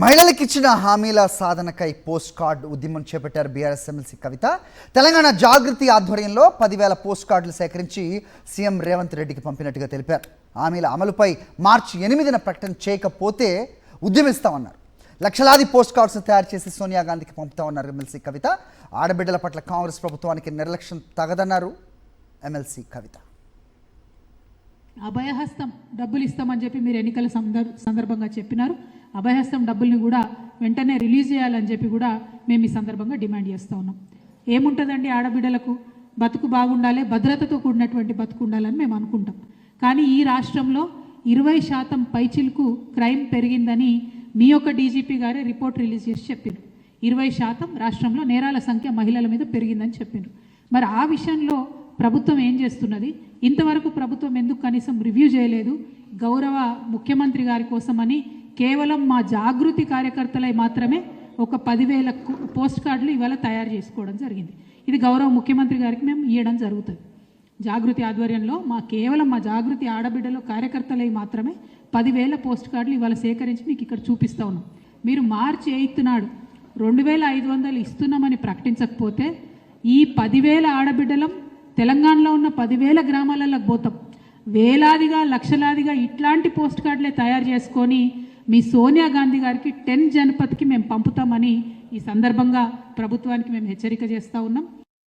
మహిళలకు ఇచ్చిన హామీల సాధనకై పోస్ట్ కార్డు ఉద్యమం చేపట్టారు బీఆర్ఎస్ ఎమ్మెల్సీ కవిత. తెలంగాణ జాగృతి ఆధ్వర్యంలో 10,000 పోస్ట్ కార్డులు సేకరించి సీఎం రేవంత్ రెడ్డికి పంపినట్టుగా తెలిపారు. హామీల అమలుపై మార్చి 8న ప్రకటన చేయకపోతే ఉద్యమిస్తామన్నారు. లక్షలాది పోస్ట్ కార్డ్స్ తయారు చేసి సోనియా గాంధీకి పంపుతామన్నారు ఎమ్మెల్సీ కవిత. ఆడబిడ్డల పట్ల కాంగ్రెస్ ప్రభుత్వానికి నిర్లక్ష్యం తగదన్నారు ఎమ్మెల్సీ కవిత. అభయహస్తం డబ్బులు ఇస్తామని చెప్పి మీరు ఎన్నికల సందర్భంగా చెప్పినారు. అభయహస్తం డబ్బుల్ని కూడా వెంటనే రిలీజ్ చేయాలని చెప్పి కూడా మేము ఈ సందర్భంగా డిమాండ్ చేస్తూ ఉన్నాం. ఏముంటుందండి, ఆడబిడ్డలకు బతుకు బాగుండాలి, భద్రతతో కూడినటువంటి బతుకు ఉండాలని మేము అనుకుంటాం. కానీ ఈ రాష్ట్రంలో 20% పైచిలకు క్రైమ్ పెరిగిందని మీ యొక్క డీజీపీ గారే రిపోర్ట్ రిలీజ్ చేసి చెప్పారు. 20% రాష్ట్రంలో నేరాల సంఖ్య మహిళల మీద పెరిగిందని చెప్పారు. మరి ఆ విషయంలో ప్రభుత్వం ఏం చేస్తున్నది? ఇంతవరకు ప్రభుత్వం ఎందుకు కనీసం రివ్యూ చేయలేదు? గౌరవ ముఖ్యమంత్రి గారి కోసమని కేవలం మా జాగృతి కార్యకర్తలై మాత్రమే ఒక 10,000 పోస్ట్ కార్డులు ఇవాళ తయారు చేసుకోవడం జరిగింది. ఇది గౌరవ ముఖ్యమంత్రి గారికి మేము ఇవ్వడం జరుగుతుంది. జాగృతి ఆధ్వర్యంలో కేవలం మా జాగృతి ఆడబిడ్డలో కార్యకర్తలై మాత్రమే 10,000 పోస్ట్ కార్డులు ఇవాళ సేకరించి మీకు ఇక్కడ చూపిస్తూ ఉన్నాం. మీరు మార్చి 8 నాడు 2,500 ఇస్తున్నామని ప్రకటించకపోతే ఈ 10,000 ఆడబిడ్డలం తెలంగాణలో ఉన్న 10,000 గ్రామాలకు పోతాం. వేలాదిగా లక్షలాదిగా ఇట్లాంటి పోస్ట్ కార్డులే తయారు చేసుకొని మీ సోనియా గాంధీ గారికి 10 జనపథ్కి మేము పంపుతామని ఈ సందర్భంగా ప్రభుత్వానికి మేము హెచ్చరిక చేస్తూ ఉన్నాం.